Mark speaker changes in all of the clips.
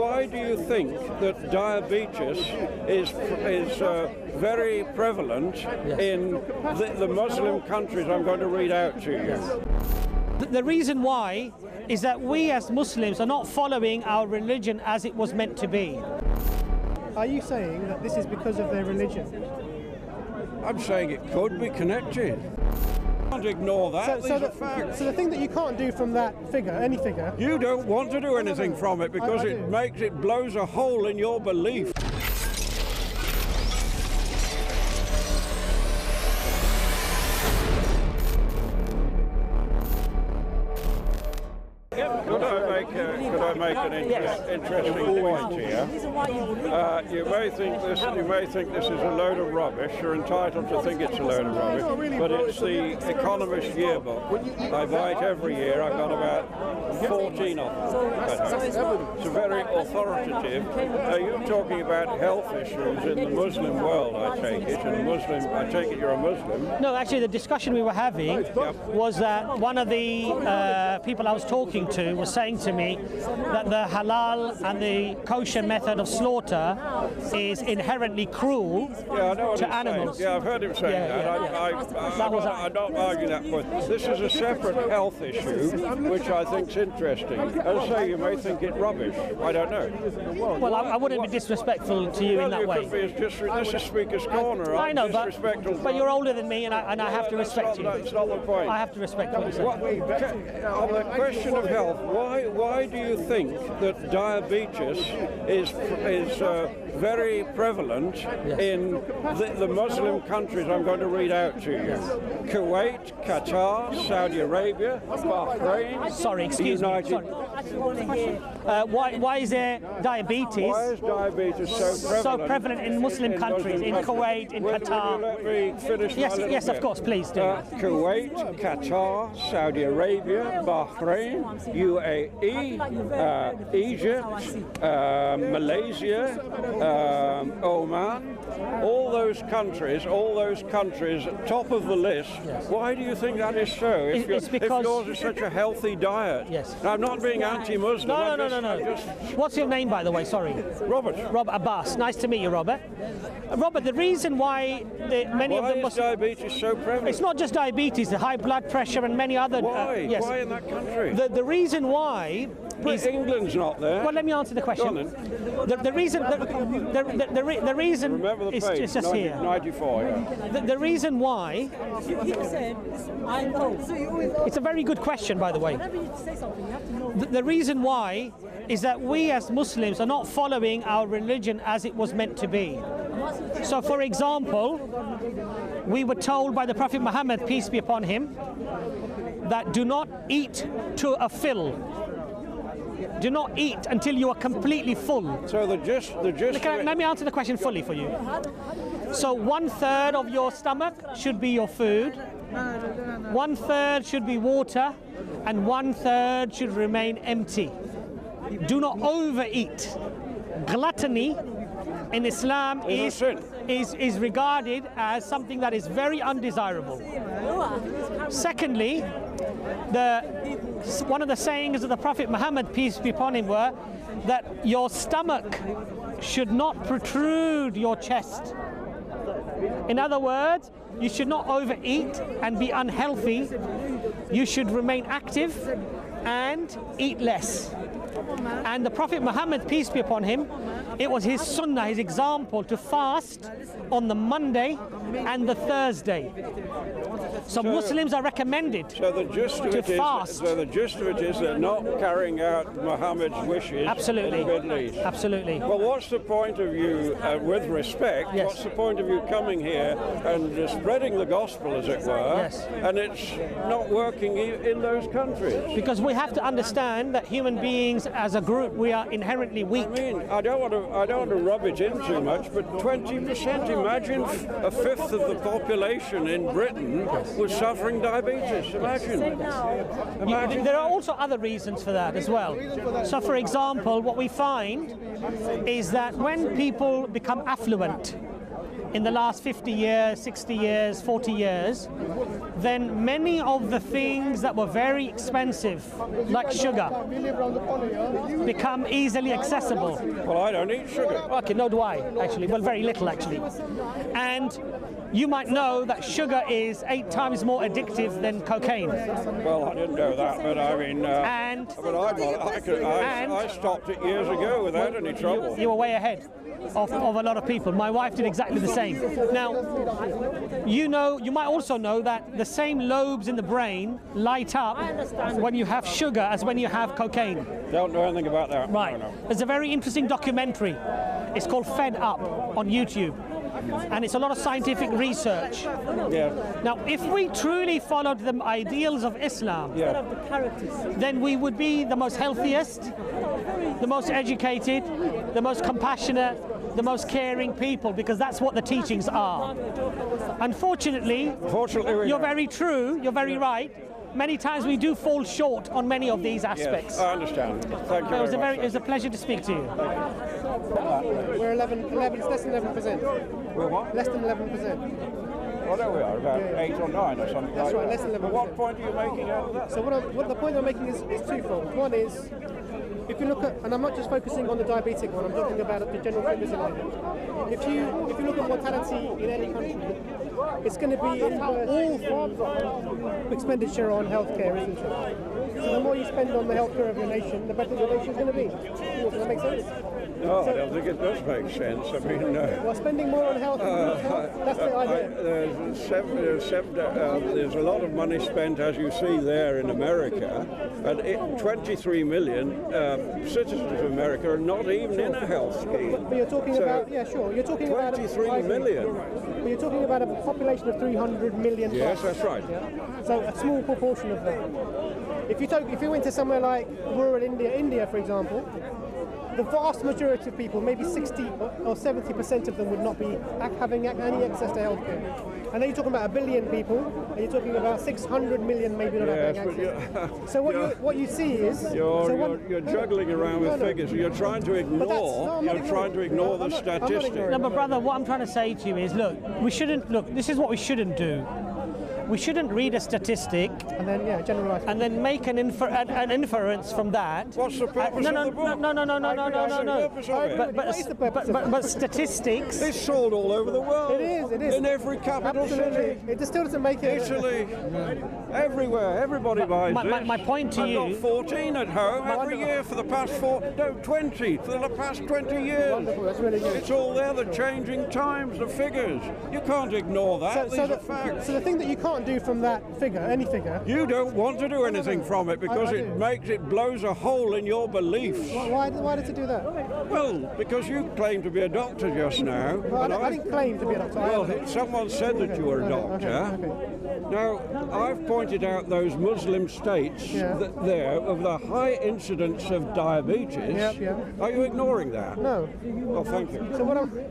Speaker 1: why do you think that diabetes is very prevalent in the Muslim countries I'm going to read out to you?
Speaker 2: The reason why is that we as Muslims are not following our religion as it was meant to be.
Speaker 3: Are you saying that this is because of their religion?
Speaker 1: I'm saying it could be connected. Can't ignore that. These are facts.
Speaker 3: So the thing that you can't do from that figure, any figure...
Speaker 1: You don't want to do anything from it because it blows a hole in your belief. Could I make an interesting point here? You may think this is a load of rubbish. You're entitled to think it's a load of rubbish, but it's the Economist yearbook. I buy it every year. I've got about 14 of them. It's very authoritative. You're talking about health issues in the Muslim world, I take it. And I take it you're a Muslim.
Speaker 2: No, actually, the discussion we were having was that one of the people I was talking to was saying to me that the halal and the kosher method of slaughter is inherently cruel to animals.
Speaker 1: Yeah, I've heard him say that. I'm not arguing that point. This is a separate health issue, which I think is interesting. As I say, you may think it rubbish. I don't know.
Speaker 2: Well, I wouldn't be disrespectful to you in that way.
Speaker 1: This is Speaker's Corner.
Speaker 2: I know, but you're older than me, and I have to respect you.
Speaker 1: That's not the point.
Speaker 2: I have to respect what you say.
Speaker 1: On the question of health, why do you think that diabetes is very prevalent in the Muslim countries I'm going to read out to you? Kuwait, Qatar, Saudi Arabia, Bahrain.
Speaker 2: Sorry, excuse me. Sorry. Why is there diabetes?
Speaker 1: Why is diabetes so prevalent
Speaker 2: in Muslim countries, in Kuwait, in Qatar?
Speaker 1: Let me finish.
Speaker 2: Yes, of course, please do.
Speaker 1: Kuwait, Qatar, Saudi Arabia, Bahrain, UAE, Egypt, Malaysia, Oman, all those countries, top of the list.
Speaker 2: Yes.
Speaker 1: Why do you think that is so? If yours is such a healthy diet.
Speaker 2: Yes.
Speaker 1: Now, I'm not being anti-Muslim.
Speaker 2: No. What's your name, by the way? Sorry.
Speaker 1: Robert.
Speaker 2: Robert Abbas. Nice to meet you, Robert. Robert, the reason why many of them...
Speaker 1: Why is diabetes so prevalent?
Speaker 2: It's not just diabetes, the high blood pressure and many other...
Speaker 1: Why?
Speaker 2: Yes.
Speaker 1: Why in that country?
Speaker 2: The reason why...
Speaker 1: England's not there.
Speaker 2: Well, let me answer the question. The reason
Speaker 1: Remember the page,
Speaker 2: it's just here.
Speaker 1: 94. Yeah.
Speaker 2: The reason why. It's a very good question, by the way. The reason why is that we as Muslims are not following our religion as it was meant to be. So, for example, we were told by the Prophet Muhammad, peace be upon him, that do not eat to a fill. Do not eat until you are completely full.
Speaker 1: So the gist.
Speaker 2: Let me answer the question fully for you. So 1/3 of your stomach should be your food, 1/3 should be water, and 1/3 should remain empty. Do not overeat. Gluttony in Islam is regarded as something that is very undesirable. Secondly, one of the sayings of the Prophet Muhammad, peace be upon him, were that your stomach should not protrude your chest. In other words, you should not overeat and be unhealthy. You should remain active and eat less. And the Prophet Muhammad, peace be upon him, it was his sunnah, his example, to fast on the Monday and the Thursday. So Muslims are recommended to fast.
Speaker 1: So the gist of it is they're not carrying out Muhammad's wishes.
Speaker 2: Absolutely.
Speaker 1: In the Middle East.
Speaker 2: Absolutely.
Speaker 1: Well, what's the point of you, with respect,
Speaker 2: yes.
Speaker 1: What's the point of you coming here and spreading the gospel, as it were,
Speaker 2: yes.
Speaker 1: and it's not working in those countries?
Speaker 2: Because we have to understand that human beings as a group, we are inherently weak.
Speaker 1: I mean, I don't want to rub it in too much, but 20%, imagine a fifth of the population in Britain was suffering diabetes. Imagine.
Speaker 2: There are also other reasons for that as well. So, for example, what we find is that when people become affluent, in the last 50 years, 60 years, 40 years, then many of the things that were very expensive, like sugar, become easily accessible.
Speaker 1: Well, I don't eat sugar.
Speaker 2: Okay, no do I, actually. Well, very little, actually. And you might know that sugar is 8 times more addictive than cocaine.
Speaker 1: Well, I didn't know that, but I mean, but I stopped it years ago without any trouble.
Speaker 2: You were way ahead of a lot of people. My wife did exactly the same. Now, you might also know that the same lobes in the brain light up when you have sugar as when you have cocaine.
Speaker 1: Don't know anything about that.
Speaker 2: Right.
Speaker 1: No.
Speaker 2: There's a very interesting documentary. It's called Fed Up on YouTube. And it's a lot of scientific research.
Speaker 1: Yeah.
Speaker 2: Now, if we truly followed the ideals of Islam, then we would be the most healthiest, the most educated, the most compassionate, the most caring people, because that's what the teachings are. Unfortunately, you're very true, you're very right. Many times we do fall short on many of these aspects.
Speaker 1: Yes, I understand. Thank you very much.
Speaker 2: It was a pleasure to speak to you.
Speaker 3: We're 11, it's less than 11%.
Speaker 1: We're what?
Speaker 3: Less than 11%.
Speaker 1: Well, there we are, about 8 or 9 or something.
Speaker 3: That's
Speaker 1: like
Speaker 3: right,
Speaker 1: that.
Speaker 3: less than 11%.
Speaker 1: But what point are you making out of that?
Speaker 3: So what the point I'm making is twofold. One is, if you look at, and I'm not just focusing on the diabetic one, I'm talking about the general figures in Ireland. If you look at mortality in any country, it's going to be all expenditure on healthcare, isn't it? So the more you spend on the healthcare of your nation, the better your nation is going to be. Does that make sense?
Speaker 1: No, I don't think it does make sense. I mean,
Speaker 3: well, spending more on health, that's the idea.
Speaker 1: There's a lot of money spent, as you see there in America, and 23 million citizens of America are not even in a health scheme.
Speaker 3: But you're talking about, yeah, sure, you're talking
Speaker 1: 23
Speaker 3: about...
Speaker 1: million.
Speaker 3: But you're talking about a population of 300 million.
Speaker 1: Yes,
Speaker 3: plus,
Speaker 1: that's right.
Speaker 3: Yeah? So a small proportion of that. If you went to somewhere like rural India, for example, the vast majority of people, maybe 60 or 70% of them, would not be having any access to healthcare. And then you're talking about 1 billion people, and you're talking about 600 million maybe not having access. So what you see is
Speaker 2: you're
Speaker 1: juggling around with figures. You're trying to ignore. The statistics.
Speaker 2: No, but brother, what I'm trying to say to you is, look, this is what we shouldn't do. We shouldn't read a statistic
Speaker 3: and then generalize
Speaker 2: and then make an inference from that.
Speaker 1: What's the purpose of the book?
Speaker 2: No. But statistics.
Speaker 1: It's sold all over the world.
Speaker 3: It is.
Speaker 1: In every capital city.
Speaker 3: It just still doesn't make it.
Speaker 1: Italy. Everywhere. Everybody buys it.
Speaker 2: My point to you.
Speaker 1: I've got 14 at home every year for the past 20 for the past 20 years.
Speaker 3: Wonderful. That's really good.
Speaker 1: It's all there. The changing times, the figures. You can't ignore that. These are facts.
Speaker 3: So the thing that you can't do from that figure, any figure.
Speaker 1: You don't want to do anything from it because it blows a hole in your beliefs.
Speaker 3: Why does it do that?
Speaker 1: Well, because you claim to be a doctor just now.
Speaker 3: Well, I didn't claim to be a doctor.
Speaker 1: Well, someone said that you were a doctor.
Speaker 3: Okay.
Speaker 1: Now, I've pointed out those Muslim states there of the high incidence of diabetes.
Speaker 3: Yep.
Speaker 1: Are you ignoring that?
Speaker 3: No.
Speaker 1: Oh, thank you.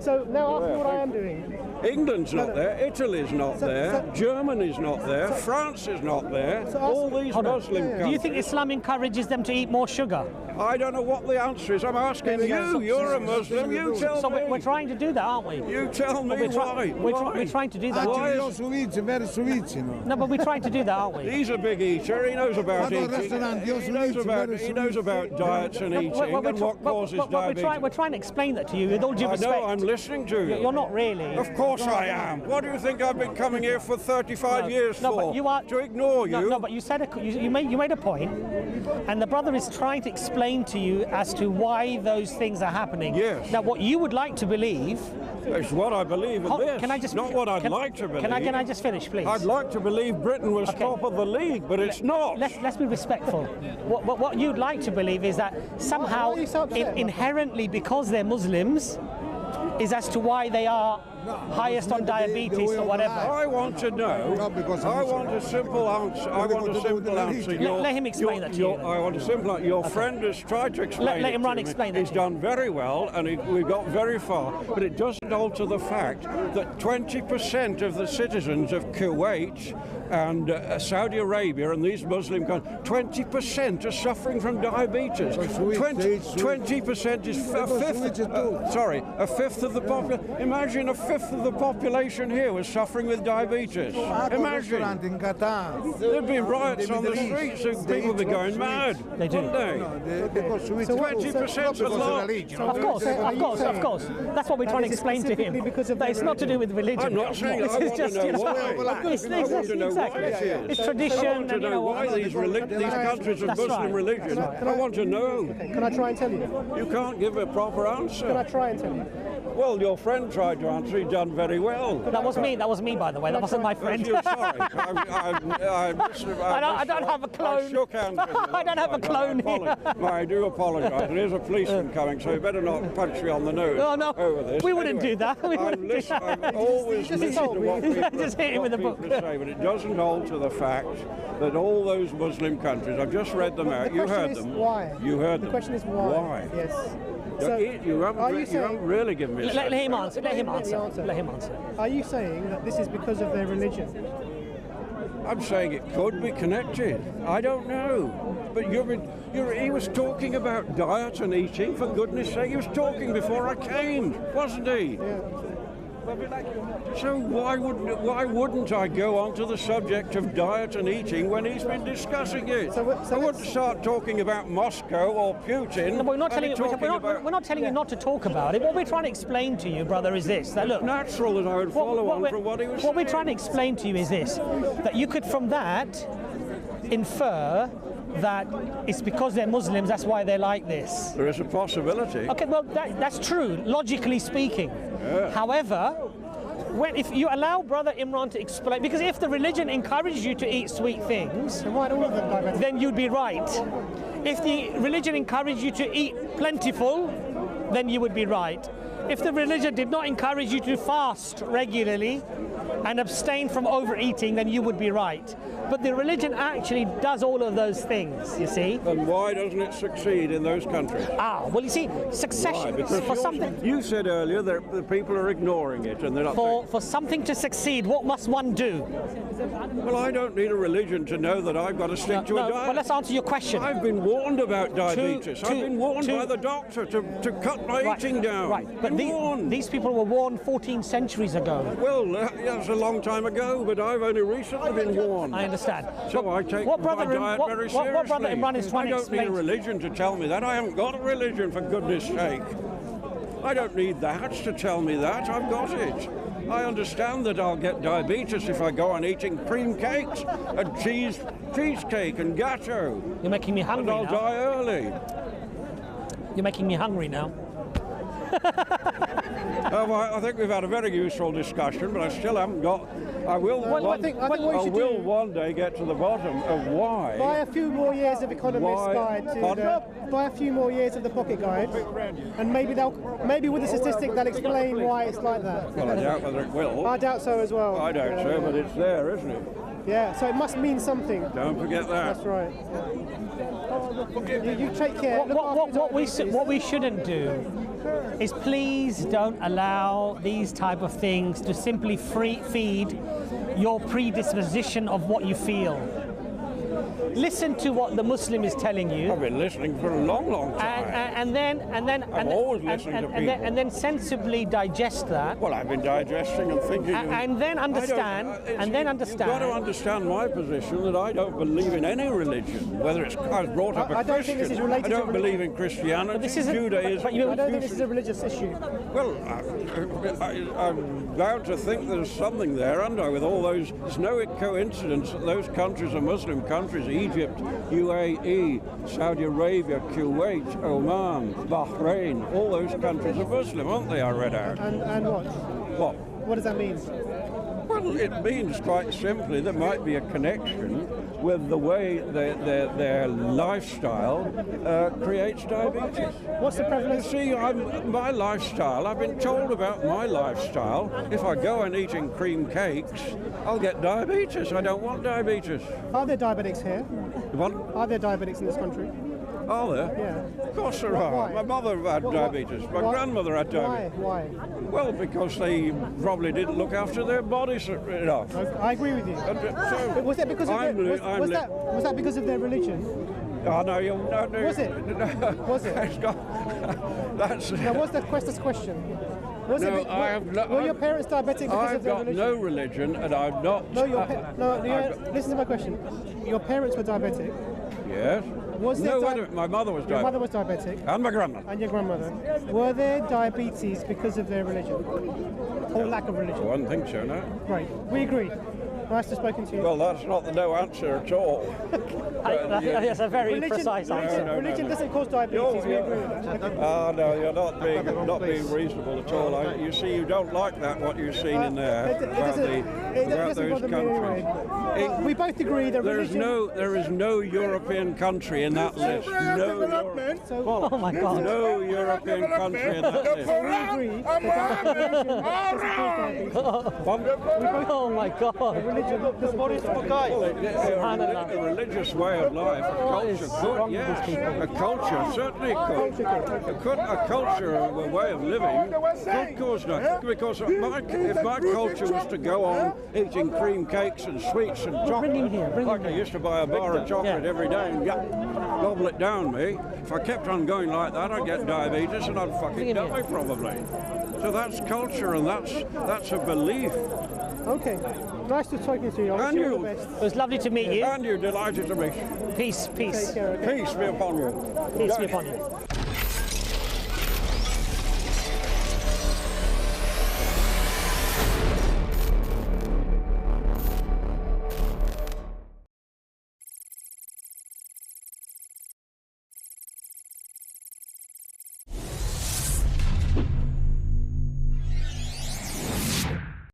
Speaker 3: So now after what I am doing.
Speaker 1: England's not there, Italy's not there, Germany's not there, France is not there, all these Muslim countries.
Speaker 2: Do you think Islam encourages them to eat more sugar?
Speaker 1: I don't know what the answer is. I'm asking you. You're a Muslim. You tell me.
Speaker 2: So we're trying to do that, aren't we?
Speaker 1: You tell me why.
Speaker 2: We're trying to do that. No, but we're trying to do that, aren't we?
Speaker 1: He's a big eater. He knows about eating. He knows about diets and eating and what causes diabetes.
Speaker 2: We're trying to explain that to you with all due respect.
Speaker 1: I know. I'm listening to you.
Speaker 2: You're not really.
Speaker 1: Of course I am. What do you think I've been coming here for 35 years for?
Speaker 2: But you are,
Speaker 1: to ignore you?
Speaker 2: No, but you said you made a point, and the brother is trying to explain to you as to why those things are happening.
Speaker 1: Yes.
Speaker 2: Now, what you would like to believe.
Speaker 1: It's what I believe in this.
Speaker 2: Can I just,
Speaker 1: not what I'd like to believe.
Speaker 2: Can I just finish, please?
Speaker 1: I'd like to believe Britain was top of the league, but it's not.
Speaker 2: Let's be respectful. What you'd like to believe is that somehow, inherently, because they're Muslims, is as to why they are highest on diabetes or whatever.
Speaker 1: I want to know. I want a simple answer.
Speaker 2: Let him explain that to you.
Speaker 1: I want a simple answer. Your friend has tried to explain
Speaker 2: Let him run explain that.
Speaker 1: He's done very well, and we've got very far. But it doesn't alter the fact that 20% of the citizens of Kuwait and Saudi Arabia and these Muslim countries, 20% are suffering from diabetes. 20% is a fifth of the population. Imagine a 1/5 of the population here was suffering with diabetes. Imagine.
Speaker 4: in Qatar.
Speaker 1: There'd be riots on the streets and people would be going mad.
Speaker 2: They do.
Speaker 1: Wouldn't they?
Speaker 4: Because we
Speaker 1: 20% of law.
Speaker 2: Of course. That's what we're trying to explain to him. That it's not to do with religion.
Speaker 1: I'm not saying that. I want to know why. I want to know why it is.
Speaker 2: It's tradition.
Speaker 1: I want to know why these countries of Muslim religion. I want to know.
Speaker 3: Can I try and tell you?
Speaker 1: You can't give a proper
Speaker 3: Can I
Speaker 1: answer.
Speaker 3: try and tell you?
Speaker 1: Well, your friend tried to answer. He'd done very well.
Speaker 2: That was me. That was me, by the way. That wasn't my friend.
Speaker 1: You're sorry.
Speaker 2: I don't have a clone.
Speaker 1: I shook hands with you.
Speaker 2: I don't have a clone here.
Speaker 1: I do apologise. There's a policeman coming, so you better not punch me on the nose over this.
Speaker 2: We wouldn't do that. We wouldn't do that.
Speaker 1: I've always listened to what people,
Speaker 2: Just hit him with a book.
Speaker 1: say, but it doesn't alter the fact that all those Muslim countries, I've just read them out. You heard them.
Speaker 3: Why?
Speaker 1: You heard them.
Speaker 3: The question is why.
Speaker 1: Why?
Speaker 3: Yes.
Speaker 1: You haven't really given me a
Speaker 2: Let him
Speaker 3: answer.
Speaker 2: answer. Let him answer.
Speaker 3: Are you saying that this is because of their religion?
Speaker 1: I'm saying it could be connected. I don't know. But he was talking about diet and eating, for goodness sake. He was talking before I came, wasn't he?
Speaker 3: Yeah.
Speaker 1: So why wouldn't I go on to the subject of diet and eating when he's been discussing it? I wouldn't start talking about Moscow or Putin.
Speaker 2: No, we're not telling you. We're not telling you not to talk about it. What we're trying to explain to you, brother, is this: that look,
Speaker 1: natural that I would follow on from what he was saying.
Speaker 2: What we're trying to explain to you is this: that you could, from that, infer that it's because they're Muslims, that's why they're like this.
Speaker 1: There is a possibility.
Speaker 2: Okay, well, that's true, logically speaking. Yeah. However, if you allow Brother Imran to explain, because if the religion encourages you to eat sweet things, then you'd be right. If the religion encouraged you to eat plentiful, then you would be right. If the religion did not encourage you to fast regularly and abstain from overeating, then you would be right. But the religion actually does all of those things, you see.
Speaker 1: And why doesn't it succeed in those countries?
Speaker 2: Well, you see, succession for something.
Speaker 1: You said earlier that the people are ignoring it, and they're not.
Speaker 2: For something to succeed, what must one do?
Speaker 1: Well, I don't need a religion to know that I've got to stick to a diet.
Speaker 2: But let's answer your question.
Speaker 1: I've been warned about diabetes. I've been warned by the doctor to cut my eating down.
Speaker 2: Right, but these people were warned 14 centuries ago.
Speaker 1: Well, that's a long time ago, but I've only recently been warned.
Speaker 2: I understand.
Speaker 1: So I take my diet very seriously.
Speaker 2: What Brother Imran is trying to explain.
Speaker 1: I don't need a religion to tell me that. I haven't got a religion, for goodness sake. I don't need that to tell me that. I've got it. I understand that I'll get diabetes if I go on eating cream cakes and cheesecake and gateau.
Speaker 2: You're making me hungry
Speaker 1: and I'll die early.
Speaker 2: You're making me hungry now.
Speaker 1: Well, I think we've had a very useful discussion, but I still haven't got. I will one day get to the bottom of why.
Speaker 3: Buy a few more years of Economist's Guide buy a few more years of the Pocket Guide, and maybe with the statistic they'll explain why it's like that.
Speaker 1: Well, I doubt whether it will.
Speaker 3: I doubt so as well.
Speaker 1: I doubt so, but it's there, isn't it?
Speaker 3: Yeah, so it must mean something.
Speaker 1: Don't forget that.
Speaker 3: That's right. You take care.
Speaker 2: What we shouldn't do is please don't allow these type of things to simply feed your predisposition of what you feel. Listen to what the Muslim is telling you.
Speaker 1: I've been listening for a long, long time.
Speaker 2: And then sensibly digest that.
Speaker 1: Well, I've been digesting and thinking.
Speaker 2: And then understand. You've
Speaker 1: got to understand my position that I don't believe in any religion. Whether it's I was brought up a Christian.
Speaker 3: I don't think this is related.
Speaker 1: I don't believe in Christianity, Judaism.
Speaker 3: I don't think this is a religious issue.
Speaker 1: Well, I'm bound to think there's something there, aren't I? With all those, it's no coincidence that those countries are Muslim countries. Egypt, UAE, Saudi Arabia, Kuwait, Oman, Bahrain, all those countries are Muslim, aren't they? I read out.
Speaker 3: And what?
Speaker 1: What?
Speaker 3: What does that mean?
Speaker 1: Well, it means quite simply there might be a connection with the way their lifestyle creates diabetes.
Speaker 3: What's the prevalence?
Speaker 1: You see, my lifestyle, I've been told about my lifestyle. If I go on eating cream cakes, I'll get diabetes. I don't want diabetes.
Speaker 3: Are there diabetics here?
Speaker 1: What?
Speaker 3: Are there diabetics in this country?
Speaker 1: Are there?
Speaker 3: Yeah.
Speaker 1: Of course there are.
Speaker 3: Why?
Speaker 1: My mother had diabetes. My grandmother had diabetes.
Speaker 3: Why?
Speaker 1: Well, because they probably didn't look after their bodies enough.
Speaker 3: I agree with you.
Speaker 1: So
Speaker 3: was that because of was that because of their religion?
Speaker 1: Oh, no, no.
Speaker 3: Was it? Was it?
Speaker 1: That's.
Speaker 3: Now, what's the question? Was
Speaker 1: No,
Speaker 3: it?
Speaker 1: I have no-
Speaker 3: Were your parents diabetic because
Speaker 1: I've
Speaker 3: of their
Speaker 1: got
Speaker 3: religion?
Speaker 1: no religion, and I'm not.
Speaker 3: No, listen to my question. Your parents were diabetic.
Speaker 1: Yes.
Speaker 3: Was there
Speaker 1: No, wait a minute, my mother was
Speaker 3: Your mother
Speaker 1: diabetic.
Speaker 3: was diabetic,
Speaker 1: And my grandmother.
Speaker 3: and your grandmother. Were there diabetes because of their religion, or lack of
Speaker 1: I
Speaker 3: religion?
Speaker 1: wouldn't think so, no.
Speaker 3: Right. We agree. Nice to have spoken to you.
Speaker 1: Well, that's not the no answer at all.
Speaker 2: That's a very precise answer.
Speaker 3: Religion doesn't cause diabetes. We agree with that.
Speaker 1: Ah, no, you're not being reasonable at all. You see, you don't like that, what you've seen in there
Speaker 3: It doesn't
Speaker 1: about those
Speaker 3: bother me
Speaker 1: countries.
Speaker 3: anyway. We both agree that
Speaker 1: There is no European country in that list.
Speaker 2: Oh my God.
Speaker 1: No European country in that list.
Speaker 3: We agree that religion doesn't cause diabetes.
Speaker 2: Oh my God.
Speaker 3: Religion doesn't cause diabetes.
Speaker 1: A religious way of life, a culture could, yes. A culture certainly could. A culture, a way of living could cause nothing. Because if my culture was to go on eating cream cakes and sweets and chocolate, like I used to buy a bar of chocolate every day and gobble it down me, if I kept on going like that, I'd get diabetes and I'd fucking die probably. So that's culture, and that's a belief.
Speaker 3: Okay. Nice to talking to you. I wish
Speaker 1: And
Speaker 3: you all
Speaker 1: you.
Speaker 3: the best.
Speaker 2: It was lovely to meet you.
Speaker 1: And you're delighted to meet.
Speaker 2: Peace, peace.
Speaker 3: Take care, okay?
Speaker 1: Peace be upon you.
Speaker 2: Peace be upon you.